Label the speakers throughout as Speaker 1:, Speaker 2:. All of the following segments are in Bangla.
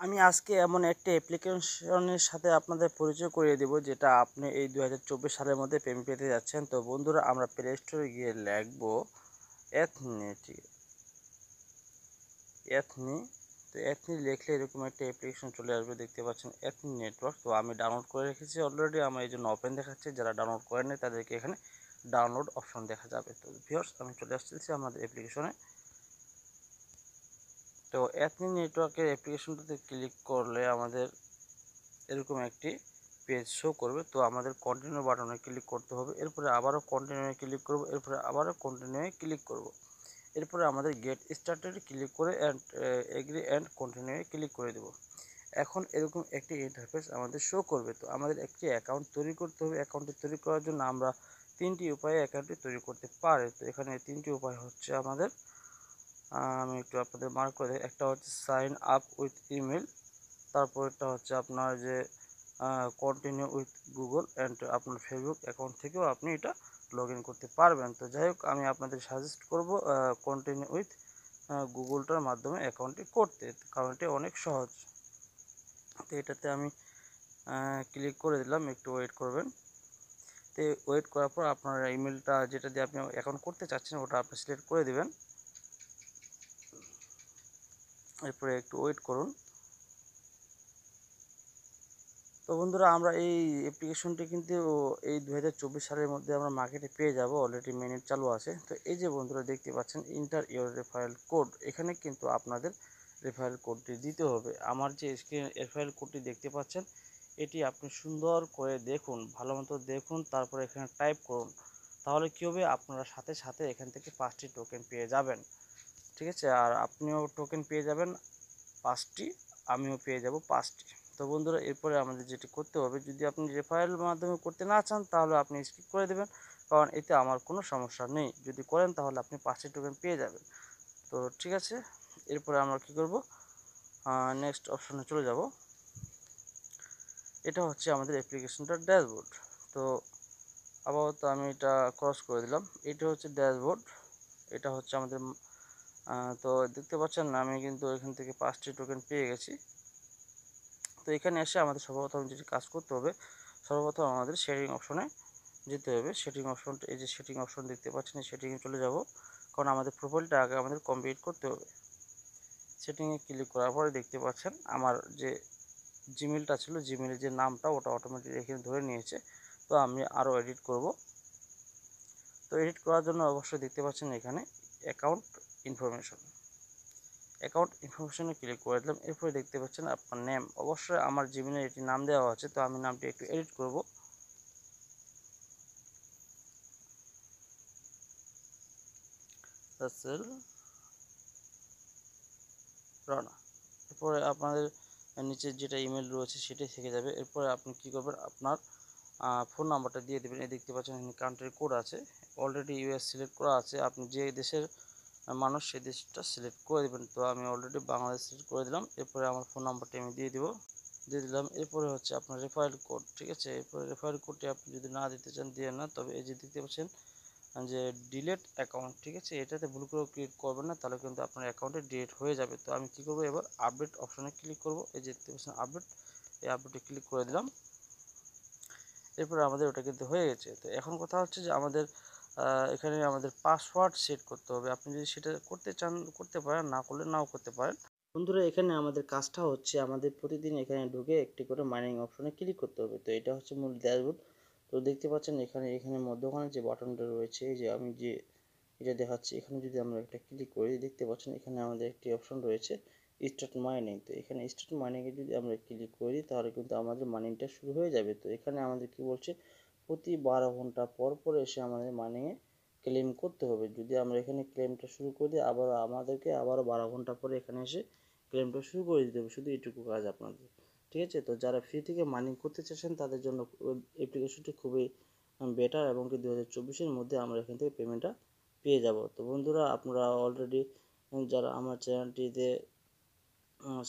Speaker 1: আমি আজকে এমন একটি অ্যাপ্লিকেশনের সাথে আপনাদের পরিচয় করিয়ে দেব, যেটা আপনি এই 2024 সালের মধ্যে পেমেন্ট পেতে যাচ্ছেন। তো বন্ধুরা, আমরা প্লে স্টোরে গিয়ে লিখব এথনি। এথনি তো এথনি লিখলে এরকম একটা অ্যাপ্লিকেশন চলে আসবে, দেখতে পাচ্ছেন এথনি নেটওয়ার্ক। তো আমি ডাউনলোড করে রেখেছি অলরেডি, আমার এই জন্য ওপেন দেখাচ্ছে। যারা ডাউনলোড করেন নাই তাদেরকে এখানে ডাউনলোড অপশন দেখা যাবে। তো ভিউয়ার্স, আমি চলে আসতেছি আমাদের অ্যাপ্লিকেশনে। তো এথনি নেটওয়ার্কের অ্যাপ্লিকেশনটাতে ক্লিক করলে আমাদের এরকম একটি পেজ শো করবে। তো আমাদের কন্টিনিউ বাটনে ক্লিক করতে হবে, এরপরে আবারও কন্টিনিউ ক্লিক করব, এরপরে আবারও কন্টিনিউ ক্লিক করব, এরপরে আমাদের গেট স্টার্টেড ক্লিক করে এগ্রি অ্যান্ড কন্টিনিউ ক্লিক করে দেব। এখন এরকম একটি ইন্টারফেস আমাদের শো করবে। তো আমাদের একটি অ্যাকাউন্ট তৈরি করতে হবে। অ্যাকাউন্টটি তৈরি করার জন্য আমরা তিনটি উপায়ে অ্যাকাউন্টটি তৈরি করতে পারি। তো এখানে তিনটি উপায় হচ্ছে আমাদের, আমি একটু আপনাদের মার্ক করে দিই। একটা হচ্ছে সাইন আপ উইথ ইমেল, তারপরটা হচ্ছে আপনার যে কন্টিনিউ উইথ গুগল অ্যান্ড আপনার ফেসবুক অ্যাকাউন্ট থেকেও আপনি এটা লগ ইন করতে পারবেন। তো যাই হোক, আমি আপনাদের সাজেস্ট করব কন্টিনিউ উইথ গুগলটার মাধ্যমে অ্যাকাউন্টটি করতে, কারণ এটি অনেক সহজ। তো এটাতে আমি ক্লিক করে দিলাম, একটু ওয়েট করবেন। তো ওয়েট করার পর আপনার ইমেলটা যেটা দিয়ে আপনি অ্যাকাউন্ট করতে চাচ্ছেন ওটা আপনি সিলেক্ট করে দিবেন। এরপরে একটু ওয়েট করুন। তো বন্ধুরা, আমরা এই অ্যাপ্লিকেশনটি কিন্তু এই 2024 সালের মধ্যে আমরা মার্কেটে পেয়ে যাব, অলরেডি মেইননেট চালু আছে। তো এই যে বন্ধুরা দেখতে পাচ্ছেন ইন্টার ইওর রেফারেল কোড, এখানে কিন্তু আপনাদের রেফারেল কোডটি দিতে হবে। আমার যে স্ক্রিন রেফারেল কোডটি দেখতে পাচ্ছেন, এটি আপনি সুন্দর করে দেখুন, ভালো মতো দেখুন, তারপর এখানে টাইপ করুন। তাহলে কী হবে, আপনারা সাথে সাথে এখান থেকে 5টি টোকেন পেয়ে যাবেন। ঠিক আছে, আর আপনিও টোকেন পেয়ে যাবেন 5টি, আমিও পেয়ে যাব 5টি। তো বন্ধুরা, এরপরে আমাদের যেটি করতে হবে, যদি আপনি রেফারেল মাধ্যমে করতে না চান তাহলে আপনি স্কিপ করে দেবেন, কারণ এতে আমার কোনো সমস্যা নেই। যদি করেন তাহলে আপনি 5টি টোকেন পেয়ে যাবেন। তো ঠিক আছে, এরপরে আমরা কি করব, নেক্সট অপশনে চলে যাব। এটা হচ্ছে আমাদের অ্যাপ্লিকেশনটার ড্যাশবোর্ড। তো আপাতত আমি এটা ক্রস করে দিলাম। এটা হচ্ছে ড্যাশবোর্ড, এটা হচ্ছে আমাদের তো দেখতে পাচ্ছেন আমি কিন্তু এখান থেকে 5টি টোকেন পেয়ে গেছি। তো এখানে এসে আমাদের সর্বপ্রথম যেটি কাজ করতে হবে, সর্বপ্রথম আমাদের শেয়ারিং অপশনে যেতে হবে। সেটিং অপশনটা, এই যে সেটিং অপশন দেখতে পাচ্ছেন, এই সেটিংয়ে চলে যাব, কারণ আমাদের প্রোফাইলটা আগে আমাদের কমপ্লিট করতে হবে। সেটিংয়ে ক্লিক করার পরে দেখতে পাচ্ছেন আমার যে জিমেলটা ছিল, জিমেলের যে নামটা ওটা অটোমেটিক এখানে ধরে নিয়েছে। তো আমি আরও এডিট করব। তো এডিট করার জন্য অবশ্যই দেখতে পাচ্ছেন এখানে অ্যাকাউন্ট ইনফরমেশনে ক্লিক করে দিলাম। এরপরে দেখতে পাচ্ছেন আপনার নেম, অবশ্যই আমার জিমেলে এটি নাম দেওয়া আছে, তো আমি নামটি একটু এডিট করব। রাসেল রানা। এরপরে আপনাদের নিচে যেটা ইমেল রয়েছে সেটাই থেকে যাবে। এরপরে আপনি কি করবেন, আপনার ফোন নাম্বারটা দিয়ে দেবেন। এই দেখতে পাচ্ছেন এখানে কান্ট্রি কোড আছে, অলরেডি ইউএস সিলেক্ট করা আছে। আপনি যে দেশের মানুষ সেই দেশটা সিলেক্ট করে দেবেন। তো আমি অলরেডি বাংলাদেশ সিলেক্ট করে দিলাম। এরপরে আমার ফোন নাম্বারটি আমি দিয়ে দিলাম। এরপরে হচ্ছে আপনার রেফারেল কোড। ঠিক আছে, এরপরে রেফারেল কোডটি আপনি যদি না দিতে চান দিয়ে না, তবে এই যে দেখতে পাচ্ছেন যে ডিলেট অ্যাকাউন্ট, ঠিক আছে, এটাতে ভুল করে ক্লিক করবেন না, তাহলে কিন্তু আপনার অ্যাকাউন্টে ডিলেট হয়ে যাবে। তো আমি কী করবো, এবার আপডেট অপশনে ক্লিক করব। এই যে দেখতে পাচ্ছেন আপডেট, এই আপডেটে ক্লিক করে দিলাম। এরপরে আমাদের ওটা কিন্তু হয়ে গেছে। তো এখন কথা হচ্ছে যে আমাদের এখানে আমাদের পাসওয়ার্ড সেট করতে হবে। আপনি যদি সেটা করতে চান করতে পারেন, না করলে নাও করতে পারেন। বন্ধুরা, এখানে আমাদের কাজটা হচ্ছে আমাদের প্রতিদিন এখানে ঢুকে একটি করে মাইনিং অপশনে ক্লিক করতে হবে। তো এটা হচ্ছে মূল ড্যাশবোর্ড। তো দেখতে পাচ্ছেন এখানে মধ্যখানে যে বাটনটা রয়েছে, এই যে আমি যে এটা দেখাচ্ছি, এখানে যদি আমরা একটা ক্লিক করি, দেখতে পাচ্ছেন এখানে আমাদের একটি অপশন রয়েছে স্টার্ট মাইনিং। তো এখানে স্টার্ট মাইনিংয়ে যদি আমরা ক্লিক করি তাহলে কিন্তু আমাদের মাইনিংটা শুরু হয়ে যাবে। তো এখানে আমাদের কি বলছে, প্রতি 12 ঘন্টা পর পর এসে আমাদের মাইনিংয়ে ক্লেম করতে হবে। যদি আমরা এখানে ক্লেমটা শুরু করে দিই, আমাদেরকে আবারও 12 ঘন্টা পরে এখানে এসে ক্লেমটা শুরু করে দিতে হবে। শুধু এটুকু কাজ আপনাদের। ঠিক আছে, তো যারা ফ্রি থেকে মাইনিং করতে চাচ্ছেন তাদের জন্য অ্যাপ্লিকেশনটি খুবই বেটার, এবং কি 2024-এর মধ্যে আমরা এখান থেকে পেমেন্টটা পেয়ে যাব। তো বন্ধুরা, আপনারা অলরেডি যারা আমার চ্যানেলটিতে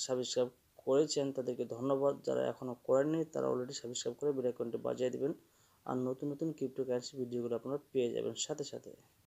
Speaker 1: সাবস্ক্রাইব করেছেন তাদেরকে ধন্যবাদ। যারা এখনও করেননি তারা অলরেডি সাবস্ক্রাইব করে বেল আইকনটি বাজিয়ে দেবেন, আর নতুন নতুন ক্রিপ্টোকারেন্সি ভিডিওগুলো আপনারা পেয়ে যাবেন সাথে সাথে।